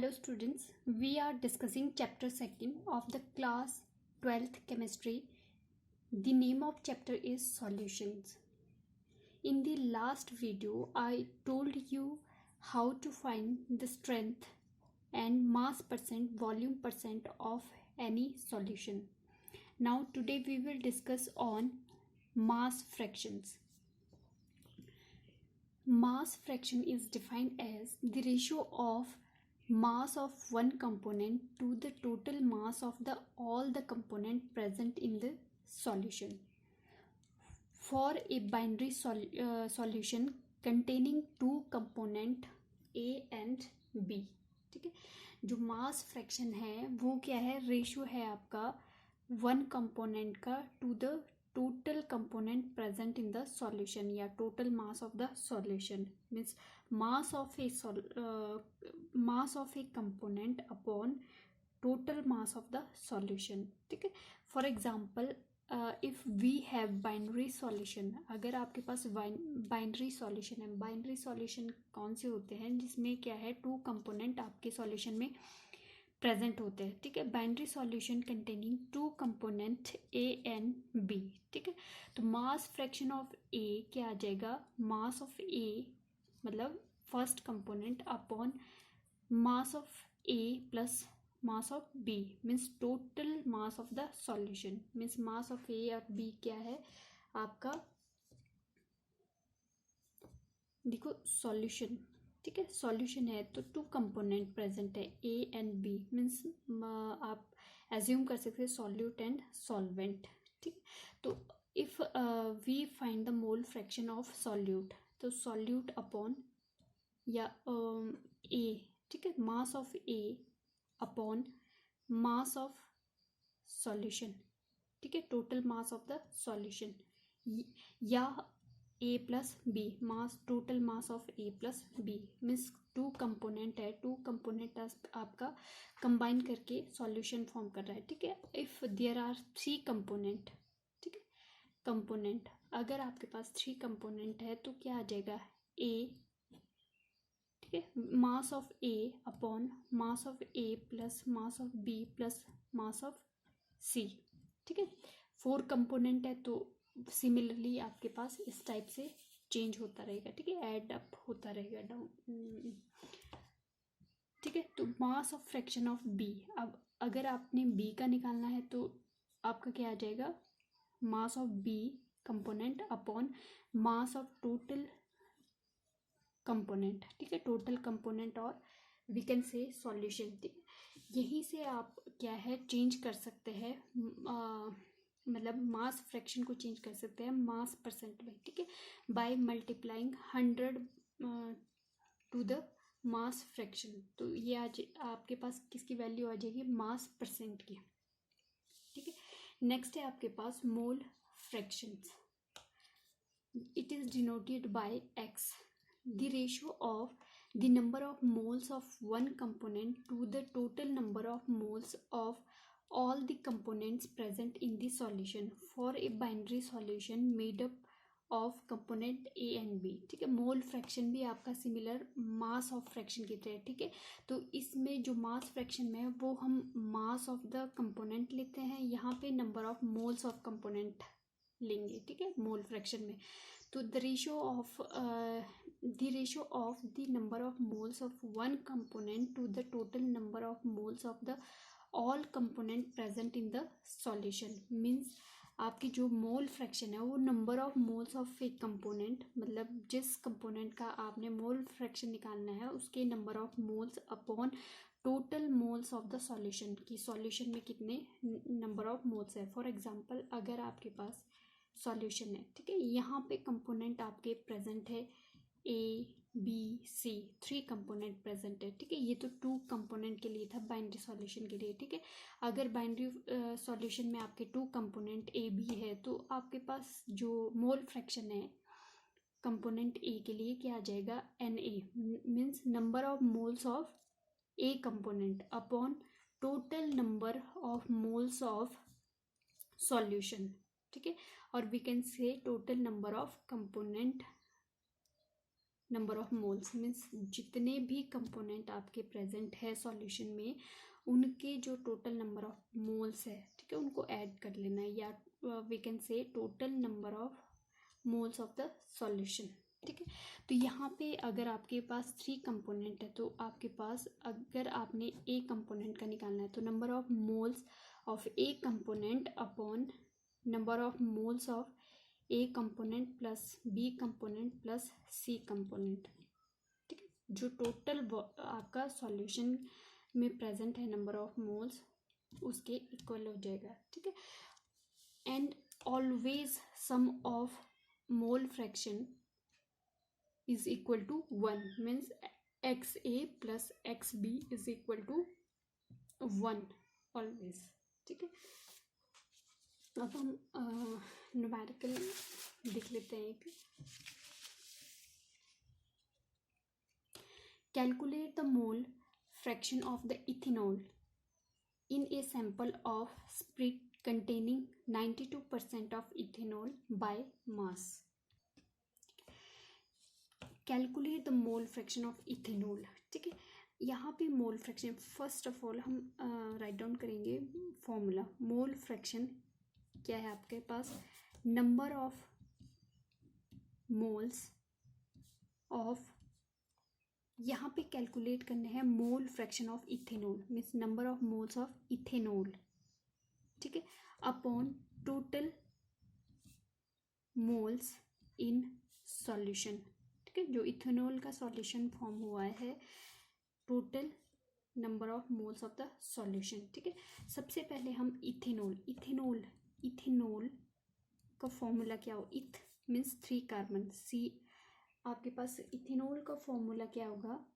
Hello students, we are discussing chapter 2nd of the class 12th chemistry. The name of chapter is solutions. In the last video, I told you how to find the strength and mass percent, volume percent of any solution. Now today we will discuss on mass fractions. Mass fraction is defined as the ratio of mass of one component to the total mass of all the component present in the solution. For a binary solution containing two component A and B, ठीक है, जो mass fraction है वो क्या है, ratio है आपका one component का to the total component present in the solution या total mass of the solution means mass of a component upon total mass of the solution. ठीक है, for example if we have binary solution, अगर आपके पास binary solution है, binary solution कौन से होते हैं जिसमें क्या है, टू कंपोनेंट आपके सॉल्यूशन में प्रेजेंट होते हैं. ठीक है, binary solution containing two component A and B. ठीक है, तो मास फ्रैक्शन ऑफ ए क्या आ जाएगा, मास ऑफ ए मतलब first component upon mass of A plus mass of B means total mass of the solution. Means mass of A और B क्या है आपका, देखो सॉल्यूशन. ठीक है, सॉल्यूशन है तो टू कंपोनेंट प्रेजेंट है ए एंड बी मीन्स आप एज्यूम कर सकते हैं सॉल्यूट एंड सॉल्वेंट. ठीक, तो if we find the mole fraction of solute, तो सॉल्यूट अपॉन या ए, ठीक है, mass of A upon mass of solution. ठीक है, total mass of the solution या A plus B, mass total mass of A plus B means two component है, two component आपका combine करके solution form कर रहा है. ठीक है, if there are three component, ठीक है, कंपोनेंट अगर आपके पास थ्री कंपोनेंट है तो क्या आ जाएगा, ए, ठीक है, mass of A upon mass of A plus mass of B plus mass of C. ठीक है, फोर कंपोनेंट है तो सिमिलरली आपके पास इस टाइप से चेंज होता रहेगा. ठीक है, ऐड अप होता रहेगा डाउन. ठीक है, तो mass of fraction of B, अब अगर आपने बी का निकालना है तो आपका क्या आ जाएगा, mass of B component upon mass of total component. ठीक है, टोटल कंपोनेंट और वी कैन से सॉल्यूशन. ठीक है, यहीं से आप क्या है चेंज कर सकते हैं, मतलब मास फ्रैक्शन को चेंज कर सकते हैं मास परसेंट में. ठीक है, by multiplying 100 to the mass fraction. तो ये आज आपके पास किसकी वैल्यू आ जाएगी, मास परसेंट की. ठीक है, नेक्स्ट है आपके पास mole fractions. It is denoted by X, the ratio of the number of moles of one component to the total number of moles of all the components present in the solution for a binary solution made up of component A and B. ठीक है, mole fraction भी आपका similar mass of fraction की तरह. ठीक है, तो इसमें जो मास फ्रैक्शन में है वो हम मास ऑफ द कंपोनेंट लेते हैं, यहाँ पे number of moles of component लेंगे. ठीक है, मोल फ्रैक्शन में तो the ratio of the number of moles of one component to the total number of moles of the all component present in the solution means आपकी जो mole fraction है वो number of moles of A component, मतलब जिस component का आपने mole fraction निकालना है उसके number of moles upon total moles of the solution की सॉल्यूशन में कितने नंबर ऑफ मोल्स है. फॉर एग्जांपल अगर आपके पास सॉल्यूशन है, ठीक है, यहाँ पे कंपोनेंट आपके प्रेजेंट है A B C, three component present है. ठीक है, ये तो टू कंपोनेंट के लिए था बाइनरी सॉल्यूशन के लिए. ठीक है, अगर बाइनरी सॉल्यूशन में आपके टू कंपोनेंट ए बी है तो आपके पास जो मोल फ्रैक्शन है कंपोनेंट ए के लिए क्या आ जाएगा, N A means number of moles of A component upon total number of moles of solution. ठीक है, और we can say total number of component number of moles means जितने भी कंपोनेंट आपके प्रेजेंट है सॉल्यूशन में उनके जो टोटल नंबर ऑफ मोल्स है, ठीक है, उनको ऐड कर लेना है, या we can say total number of moles of the solution, ठीक है। तो यहाँ पे अगर आपके पास 3 कंपोनेंट है तो आपके पास अगर आपने ए कंपोनेंट का निकालना है तो number of moles of A component upon number of moles of A component plus B component plus C component, ठीक है, जो टोटल आपका सॉल्यूशन में प्रेजेंट है नंबर ऑफ मोल्स उसके इक्वल हो जाएगा, ठीक है। And always sum of mole fraction is equal to 1 means XA plus XB is equal to 1 always, ठीक है। अब हम न्यूमेरिकल देख लेते हैं कि calculate the mole fraction of the ethanol in a sample of spirit containing 92% of ethanol by mass. Calculate the mole fraction of ethanol, ठीक है। यहाँ पे mole fraction first of all हम राइट डाउन करेंगे फॉर्मूला। मोल फ्रैक्शन क्या है आपके पास, नंबर ऑफ मोल्स ऑफ, यहाँ पे कैलकुलेट करने हैं मोल fraction of ethanol means number of moles of ethanol, ठीक है, upon total moles in solution, ठीक है। जो इथेनॉल का सॉल्यूशन फॉर्म हुआ है total number of moles of the solution, ठीक है। सबसे पहले हम इथेनॉल का फॉर्मूला क्या हो, इथ मीन्स 3 कार्बन, सी आपके पास इथेनॉल का फॉर्मूला क्या होगा,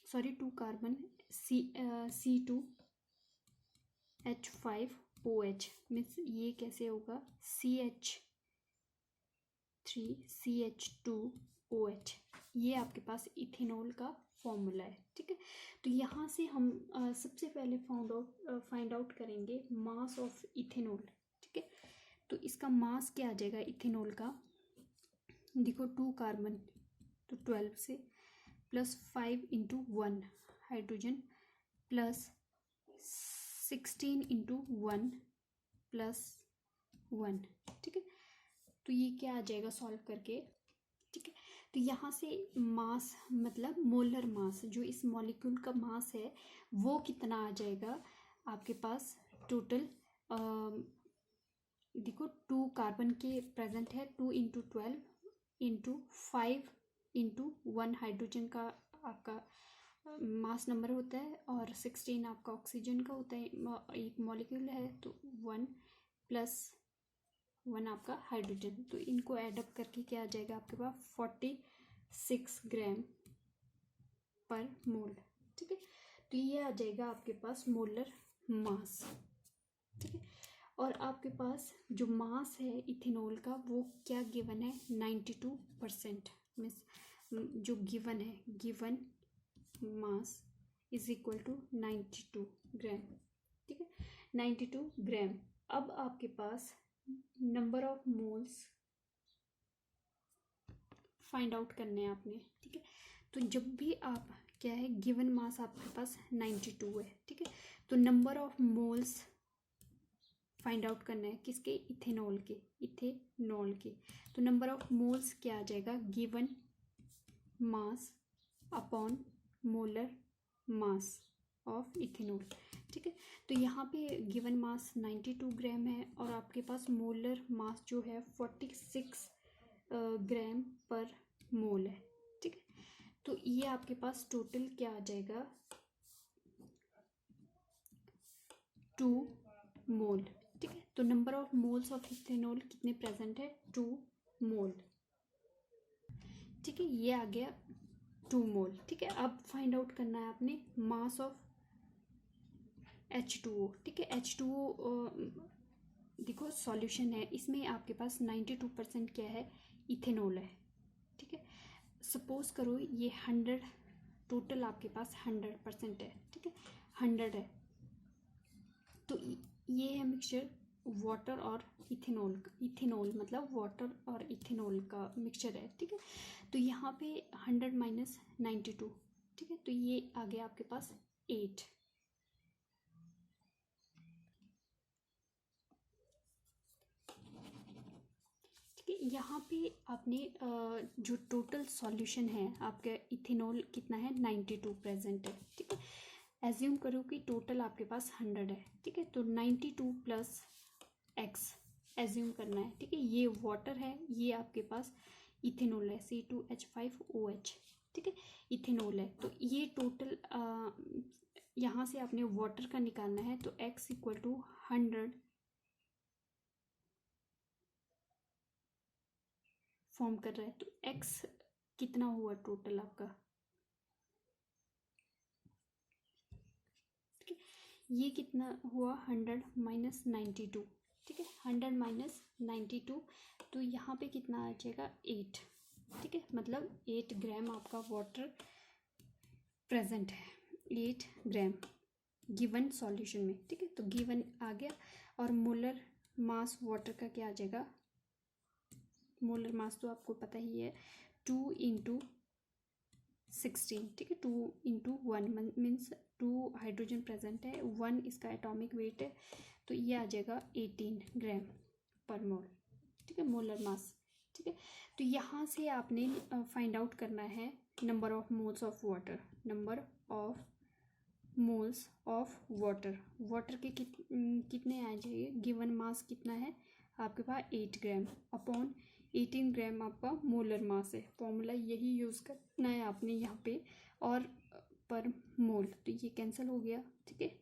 सॉरी 2 कार्बन, C2H5OH मीन्स ये कैसे होगा CH3CH2OH, ये आपके पास इथेनॉल का फॉर्मूला है, ठीक है। तो यहाँ से हम सबसे पहले फाइंड आउट करेंगे मास ऑफ इथेनॉल, ठीक है। तो इसका मास क्या आ जाएगा इथेनॉल का, देखो 2 कार्बन तो 12 से plus 5 into 1 hydrogen plus 16 into 1 plus 1, ठीक है। तो ये क्या आ जाएगा सॉल्व करके, ठीक है। तो यहाँ से मास मतलब मोलर मास, जो इस मॉलिक्यूल का मास है वो कितना आ जाएगा आपके पास टोटल, देखो 2 कार्बन के प्रेजेंट है, 2 इंटू 12 इंटू 5 इंटू 1 हाइड्रोजन का आपका मास नंबर होता है और 16 आपका ऑक्सीजन का होता है, एक मॉलिक्यूल है, तो 1 प्लस 1 आपका हाइड्रोजन, तो इनको ऐडअप करके क्या आ जाएगा आपके पास 46 ग्राम पर मोल, ठीक है। तो ये आ जाएगा आपके पास मोलर मास, ठीक है। और आपके पास जो मास है इथेनॉल का वो क्या गिवन है 92%, मीन्स जो गिवन है, given mass is equal to 92 gram, ठीक है, 92 ग्राम। अब आपके पास number of moles find out करने हैं आपने, ठीक है। तो जब भी आप क्या है गिवन मास आपके पास 92 है, ठीक है, तो number of moles find out करना है किसके, इथेनॉल के, तो नंबर ऑफ मोल्स क्या आ जाएगा, given mass upon molar mass of ethanol, ठीक है। तो यहाँ पे गिवन मास 92 ग्राम है और आपके पास मोलर मास जो है 46 ग्राम पर मोल है, ठीक है। तो ये आपके पास टोटल क्या आ जाएगा 2 मोल, ठीक है। तो number of moles of ethanol कितने प्रेजेंट है 2 मोल, ठीक है, ये आ गया 2 मोल, ठीक है। अब फाइंड आउट करना है आपने मास ऑफ H2O, ठीक है। H2O देखो सॉल्यूशन है, इसमें आपके पास 92% क्या है इथेनॉल है, ठीक है। सपोज करो ये 100 टोटल आपके पास 100% है, ठीक है, 100 है, तो ये है मिक्सचर वाटर और इथेनॉल मतलब वाटर और इथेनॉल का मिक्सचर है, ठीक है। तो यहाँ पे 100 माइनस 92, ठीक है, तो ये आ गया आपके पास 8। यहाँ पे आपने जो टोटल सॉल्यूशन है आपका इथेनॉल कितना है 92 प्रेजेंट है, ठीक है। एज्यूम करो कि टोटल आपके पास 100 है, ठीक है, तो 92 प्लस एक्स एज्यूम करना है, ठीक है। ये वाटर है, ये आपके पास इथेनॉल है C2H5OH, ठीक है, इथेनॉल है। तो ये टोटल यहाँ से आपने वाटर का निकालना है, तो x इक्वल टू 100 फॉर्म कर रहा है, तो x कितना हुआ टोटल आपका, ठीक है। ये कितना हुआ 100 माइनस 92, ठीक है, 100 माइनस 92, तो यहाँ पे कितना आ जाएगा 8, ठीक है, मतलब 8 ग्राम आपका वाटर प्रेजेंट है, 8 ग्राम गिवन सॉल्यूशन में, ठीक है। तो गिवन आ गया, और मोलर मास वाटर का क्या आ जाएगा, मोलर मास तो आपको पता ही है 2 इंटू 16, ठीक है, 2 इंटू 1 मीन्स 2 हाइड्रोजन प्रेजेंट है, 1 इसका एटॉमिक वेट है, तो ये आ जाएगा 18 ग्राम पर मोल, ठीक है, मोलर मास, ठीक है। तो यहाँ से आपने फाइंड आउट करना है number of moles of water, number of moles of water, water के कितने आ जाइए, गिवन मास कितना है आपके पास 8 ग्राम अपॉन 18 ग्राम आपका मोलर मास है, फॉर्मूला यही यूज़ करना है आपने यहाँ पे, और पर मोल, तो ये कैंसिल हो गया, ठीक है।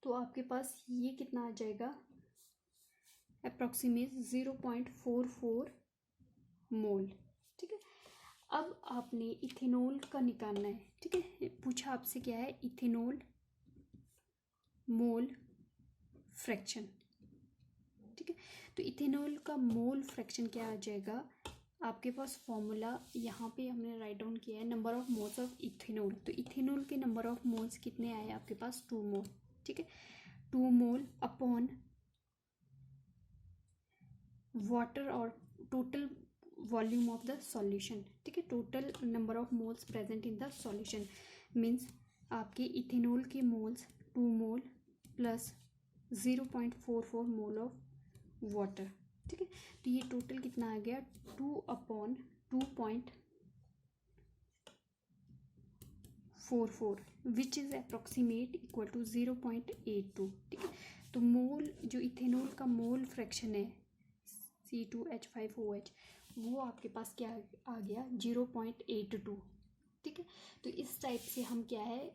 तो आपके पास ये कितना आ जाएगा अप्रॉक्सीमेट 0.44 मोल, ठीक है। अब आपने इथेनॉल का निकालना है, ठीक है, पूछा आपसे क्या है, इथेनॉल मोल फ्रैक्शन, ठीक है। तो इथेनॉल का मोल फ्रैक्शन क्या आ जाएगा, आपके पास फॉर्मूला यहाँ पे हमने राइट डाउन किया है, number of moles of ethanol, तो इथेनॉल के नंबर ऑफ मोल्स कितने आए आपके पास 2 मोल, ठीक है, 2 मोल अपॉन वाटर और total volume of the solution, ठीक है, total number of moles present in the solution means आपके इथेनॉल के moles 2 mole plus 0.44 mole of water, ठीक है। तो ये टोटल कितना आ गया 2 upon 2.44 which is approximate equal to 0.82, ठीक है। तो मोल जो इथेनॉल का मोल फ्रैक्शन है C2H5OH वो आपके पास क्या आ गया 0.82, ठीक है। तो इस टाइप से हम क्या है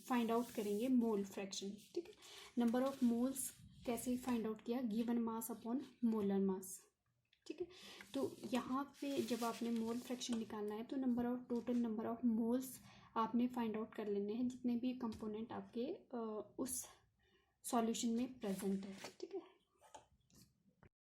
फाइंड आउट करेंगे मोल फ्रैक्शन, ठीक है। नंबर ऑफ मोल्स कैसे फाइंड आउट किया, given mass upon molar mass, ठीक है। तो यहाँ पे जब आपने मोल फ्रैक्शन निकालना है तो टोटल नंबर ऑफ मोल्स आपने फाइंड आउट कर लेने हैं जितने भी कंपोनेंट आपके उस सॉल्यूशन में प्रेजेंट है, ठीक है।